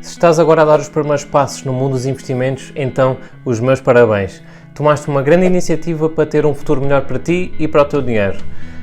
Se estás agora a dar os primeiros passos no mundo dos investimentos, então os meus parabéns. Tomaste uma grande iniciativa para ter um futuro melhor para ti e para o teu dinheiro.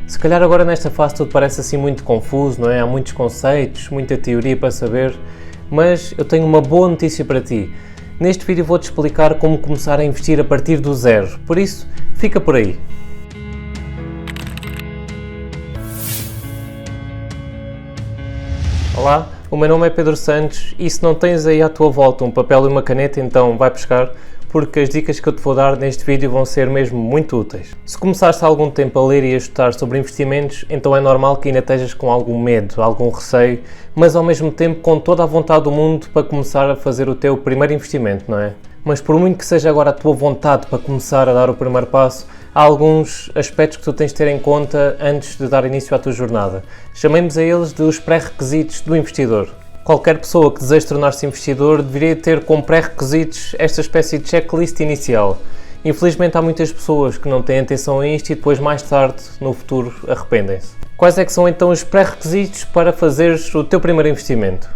Se calhar agora nesta fase tudo parece assim muito confuso, não é? Há muitos conceitos, muita teoria para saber, mas eu tenho uma boa notícia para ti. Neste vídeo vou-te explicar como começar a investir a partir do zero, por isso fica por aí. Olá, o meu nome é Pedro Santos e se não tens aí à tua volta um papel e uma caneta, então vai buscar, porque as dicas que eu te vou dar neste vídeo vão ser mesmo muito úteis. Se começaste há algum tempo a ler e a estudar sobre investimentos, então é normal que ainda estejas com algum medo, algum receio, mas ao mesmo tempo com toda a vontade do mundo para começar a fazer o teu primeiro investimento, não é? Mas por muito que seja agora a tua vontade para começar a dar o primeiro passo, há alguns aspectos que tu tens de ter em conta antes de dar início à tua jornada. Chamemos a eles de os pré-requisitos do investidor. Qualquer pessoa que deseje tornar-se investidor deveria ter como pré-requisitos esta espécie de checklist inicial. Infelizmente há muitas pessoas que não têm atenção a isto e depois mais tarde, no futuro, arrependem-se. Quais é que são então os pré-requisitos para fazeres o teu primeiro investimento?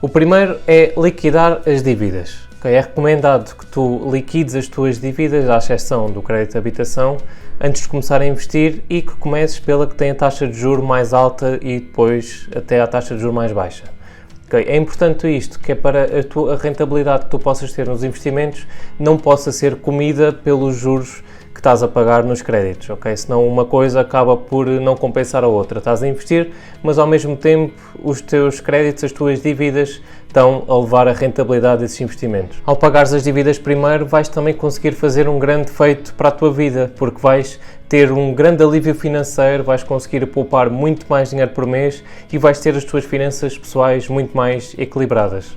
O primeiro é liquidar as dívidas. É recomendado que tu liquides as tuas dívidas, à exceção do crédito de habitação, antes de começar a investir e que comeces pela que tem a taxa de juros mais alta e depois até a taxa de juros mais baixa. É importante isto, que é para a rentabilidade que tu possas ter nos investimentos não possa ser comida pelos juros que estás a pagar nos créditos, senão uma coisa acaba por não compensar a outra. Estás a investir, mas ao mesmo tempo os teus créditos, as tuas dívidas estão a levar a rentabilidade desses investimentos. Ao pagares as dívidas primeiro, vais também conseguir fazer um grande feito para a tua vida, porque vais ter um grande alívio financeiro, vais conseguir poupar muito mais dinheiro por mês e vais ter as tuas finanças pessoais muito mais equilibradas.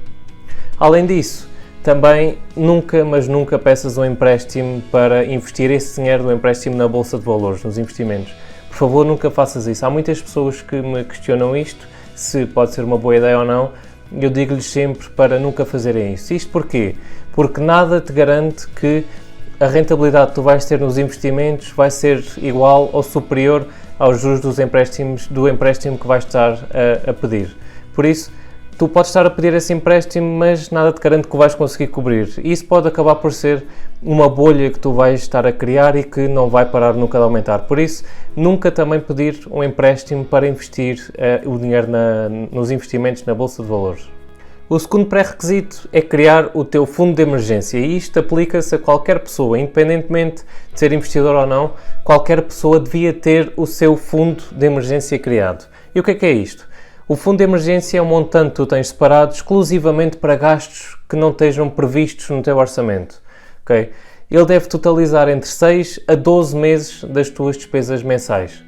Além disso, também nunca, mas nunca peças um empréstimo para investir esse dinheiro do empréstimo na Bolsa de Valores, nos investimentos. Por favor, nunca faças isso. Há muitas pessoas que me questionam isto, se pode ser uma boa ideia ou não. Eu digo-lhes sempre para nunca fazerem isso. Isto porquê? Porque nada te garante que a rentabilidade que tu vais ter nos investimentos vai ser igual ou superior aos juros do empréstimo que vais estar a pedir. Por isso, tu podes estar a pedir esse empréstimo, mas nada te garante que o vais conseguir cobrir. Isso pode acabar por ser uma bolha que tu vais estar a criar e que não vai parar nunca de aumentar. Por isso, nunca também pedir um empréstimo para investir o dinheiro nos investimentos na Bolsa de Valores. O segundo pré-requisito é criar o teu fundo de emergência e isto aplica-se a qualquer pessoa, independentemente de ser investidor ou não, qualquer pessoa devia ter o seu fundo de emergência criado. E o que é isto? O fundo de emergência é um montante que tu tens separado exclusivamente para gastos que não estejam previstos no teu orçamento. Ele deve totalizar entre 6 a 12 meses das tuas despesas mensais.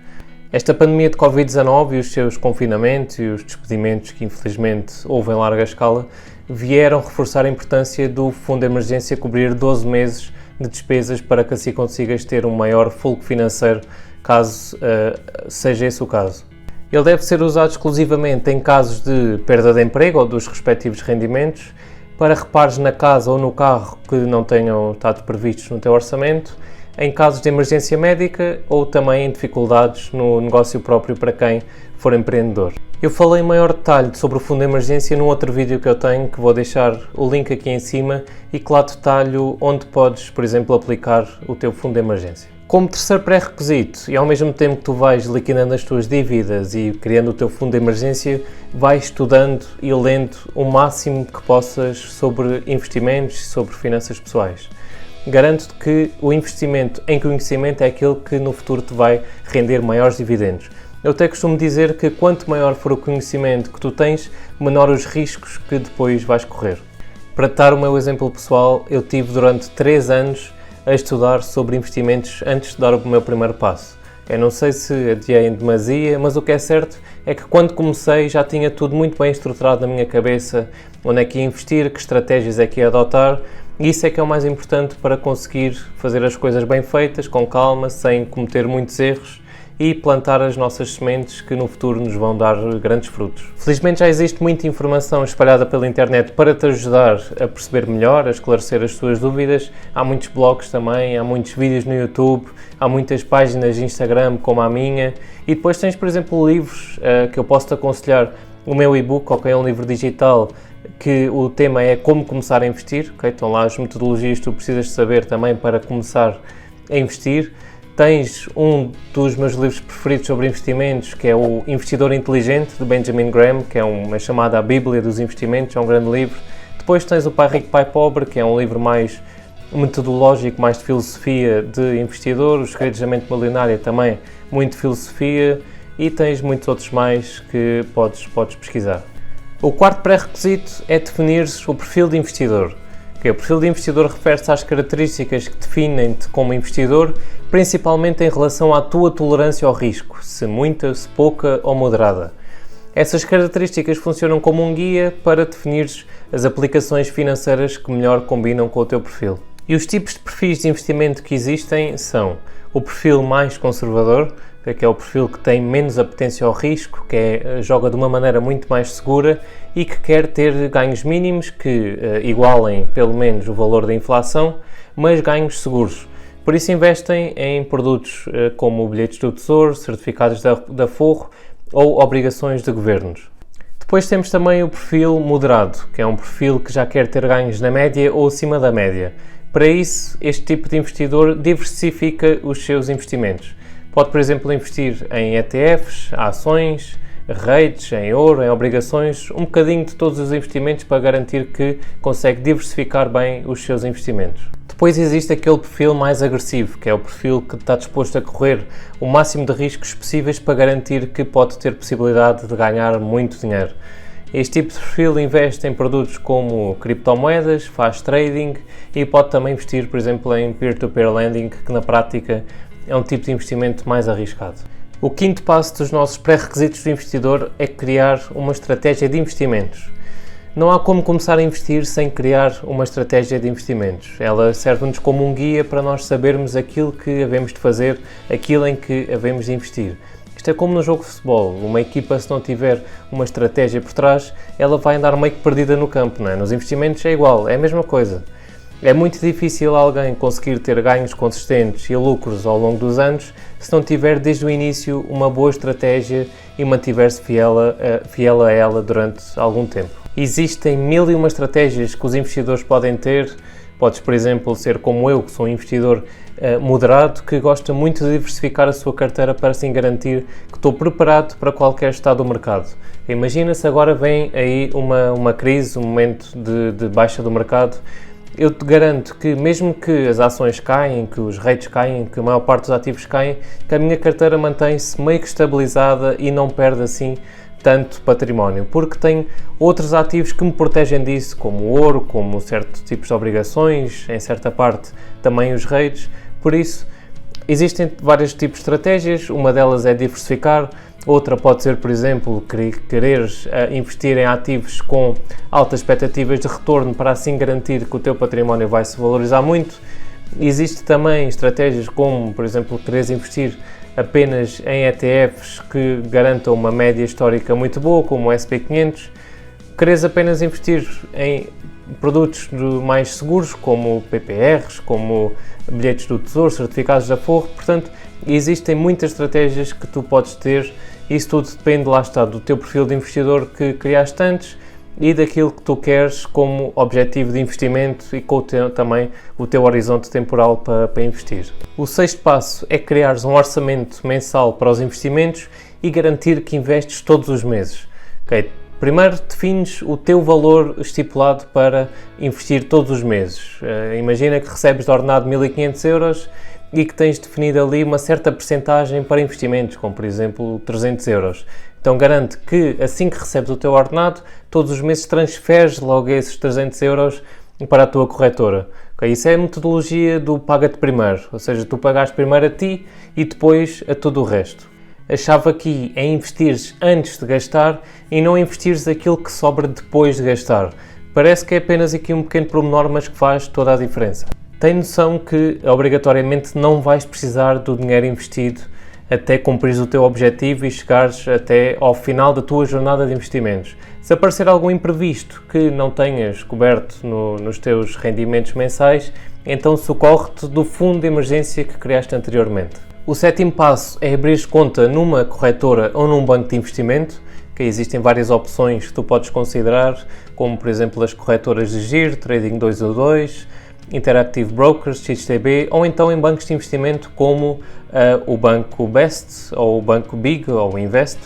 Esta pandemia de Covid-19 e os seus confinamentos e os despedimentos que infelizmente houve em larga escala vieram reforçar a importância do fundo de emergência cobrir 12 meses de despesas para que assim consigas ter um maior fluxo financeiro caso seja esse o caso. Ele deve ser usado exclusivamente em casos de perda de emprego ou dos respectivos rendimentos, para reparos na casa ou no carro que não tenham estado previstos no teu orçamento, em casos de emergência médica ou também em dificuldades no negócio próprio para quem for empreendedor. Eu falei em maior detalhe sobre o fundo de emergência num outro vídeo que eu tenho, que vou deixar o link aqui em cima e que lá detalho onde podes, por exemplo, aplicar o teu fundo de emergência. Como terceiro pré-requisito, e ao mesmo tempo que tu vais liquidando as tuas dívidas e criando o teu fundo de emergência, vais estudando e lendo o máximo que possas sobre investimentos e sobre finanças pessoais. Garanto-te que o investimento em conhecimento é aquele que no futuro te vai render maiores dividendos. Eu até costumo dizer que quanto maior for o conhecimento que tu tens, menor os riscos que depois vais correr. Para te dar o meu exemplo pessoal, eu tive durante 3 anos a estudar sobre investimentos antes de dar o meu primeiro passo. Eu não sei se adiei em demasia, mas o que é certo é que quando comecei já tinha tudo muito bem estruturado na minha cabeça, onde é que ia investir, que estratégias é que ia adotar, e isso é que é o mais importante para conseguir fazer as coisas bem feitas, com calma, sem cometer muitos erros e plantar as nossas sementes que no futuro nos vão dar grandes frutos. Felizmente já existe muita informação espalhada pela internet para te ajudar a perceber melhor, a esclarecer as tuas dúvidas. Há muitos blogs também, há muitos vídeos no YouTube, há muitas páginas de Instagram como a minha e depois tens, por exemplo, livros que eu posso te aconselhar o meu e-book, ok, é um livro digital que o tema é como começar a investir, ok? Estão lá as metodologias que tu precisas de saber também para começar a investir. Tens um dos meus livros preferidos sobre investimentos, que é o Investidor Inteligente, de Benjamin Graham, que é uma chamada a Bíblia dos investimentos, é um grande livro. Depois tens o Pai Rico, Pai Pobre, que é um livro mais metodológico, mais de filosofia de investidor. Os Segredos da Mente Milionária também, muito filosofia. E tens muitos outros mais que podes pesquisar. O quarto pré-requisito é definir o perfil de investidor. O perfil de investidor refere-se às características que definem-te como investidor, principalmente em relação à tua tolerância ao risco, se muita, se pouca ou moderada. Essas características funcionam como um guia para definir as aplicações financeiras que melhor combinam com o teu perfil. E os tipos de perfis de investimento que existem são o perfil mais conservador, que é o perfil que tem menos apetência ao risco, que joga de uma maneira muito mais segura e que quer ter ganhos mínimos que igualem pelo menos o valor da inflação, mas ganhos seguros. Por isso investem em produtos como bilhetes do Tesouro, certificados da Forro ou obrigações de governos. Depois temos também o perfil moderado, que é um perfil que já quer ter ganhos na média ou acima da média. Para isso, este tipo de investidor diversifica os seus investimentos. Pode, por exemplo, investir em ETFs, ações, REITs, em ouro, em obrigações, um bocadinho de todos os investimentos para garantir que consegue diversificar bem os seus investimentos. Depois existe aquele perfil mais agressivo, que é o perfil que está disposto a correr o máximo de riscos possíveis para garantir que pode ter possibilidade de ganhar muito dinheiro. Este tipo de perfil investe em produtos como criptomoedas, faz trading e pode também investir, por exemplo, em peer-to-peer lending, que na prática é um tipo de investimento mais arriscado. O quinto passo dos nossos pré-requisitos do investidor é criar uma estratégia de investimentos. Não há como começar a investir sem criar uma estratégia de investimentos. Ela serve-nos como um guia para nós sabermos aquilo que havemos de fazer, aquilo em que havemos de investir. Isto é como no jogo de futebol. Uma equipa, se não tiver uma estratégia por trás, ela vai andar meio que perdida no campo, não é? Nos investimentos é igual, é a mesma coisa. É muito difícil alguém conseguir ter ganhos consistentes e lucros ao longo dos anos se não tiver desde o início uma boa estratégia e mantiver-se fiel a ela durante algum tempo. Existem 1001 estratégias que os investidores podem ter. Podes, por exemplo, ser como eu, que sou um investidor moderado, que gosta muito de diversificar a sua carteira para assim garantir que estou preparado para qualquer estado do mercado. Imagina se agora vem aí uma crise, um momento de baixa do mercado. Eu te garanto que mesmo que as ações caem, que os REITs caem, que a maior parte dos ativos caem, que a minha carteira mantém-se meio que estabilizada e não perde assim tanto património, porque tenho outros ativos que me protegem disso, como o ouro, como certos tipos de obrigações, em certa parte também os REITs. Por isso, existem vários tipos de estratégias, uma delas é diversificar, outra pode ser, por exemplo, quereres investir em ativos com altas expectativas de retorno para assim garantir que o teu património vai se valorizar muito. Existe também estratégias como, por exemplo, quereres investir apenas em ETFs que garantam uma média histórica muito boa, como o SP500. Queres apenas investir em produtos mais seguros, como PPRs, como bilhetes do Tesouro, certificados da Forro. Portanto, existem muitas estratégias que tu podes ter. Isso tudo depende, lá está, do teu perfil de investidor que criaste antes e daquilo que tu queres como objetivo de investimento e com também o teu horizonte temporal para investir. O sexto passo é criares um orçamento mensal para os investimentos e garantir que investes todos os meses. Okay? Primeiro defines o teu valor estipulado para investir todos os meses. Imagina que recebes de ordenado 1.500 euros e que tens definido ali uma certa percentagem para investimentos, como por exemplo 300 euros. Então garante que assim que recebes o teu ordenado, todos os meses transferes logo esses 300 euros para a tua corretora. Okay? Isso é a metodologia do paga-te primeiro, ou seja, tu pagaste primeiro a ti e depois a todo o resto. A chave aqui é investires antes de gastar e não investires aquilo que sobra depois de gastar. Parece que é apenas aqui um pequeno pormenor, mas que faz toda a diferença. Tem noção que obrigatoriamente não vais precisar do dinheiro investido até cumprires o teu objetivo e chegares até ao final da tua jornada de investimentos. Se aparecer algum imprevisto que não tenhas coberto nos teus rendimentos mensais, então socorre-te do fundo de emergência que criaste anteriormente. O sétimo passo é abrir conta numa corretora ou num banco de investimento. que existem várias opções que tu podes considerar, como por exemplo as corretoras de giro, Trading 212, Interactive Brokers, XTB, ou então em bancos de investimento como o Banco Best, ou o Banco Big, ou o Invest.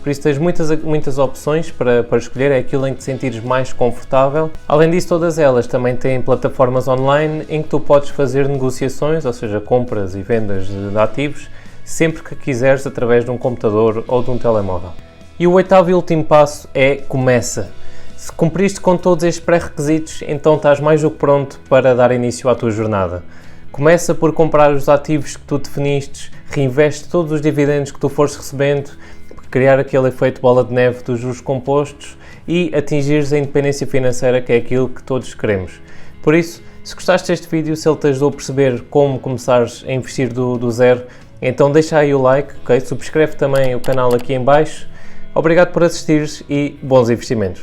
Por isso tens muitas opções para escolher, é aquilo em que te sentires mais confortável. Além disso, todas elas também têm plataformas online em que tu podes fazer negociações, ou seja, compras e vendas de ativos, sempre que quiseres através de um computador ou de um telemóvel. E o oitavo e último passo é começa. Se cumpriste com todos estes pré-requisitos, então estás mais do que pronto para dar início à tua jornada. Começa por comprar os ativos que tu definiste, reinveste todos os dividendos que tu fores recebendo, criar aquele efeito bola de neve dos juros compostos e atingires a independência financeira, que é aquilo que todos queremos. Por isso, se gostaste deste vídeo, se ele te ajudou a perceber como começares a investir do zero, então deixa aí o like, ok? Subscreve também o canal aqui em baixo. Obrigado por assistires e bons investimentos!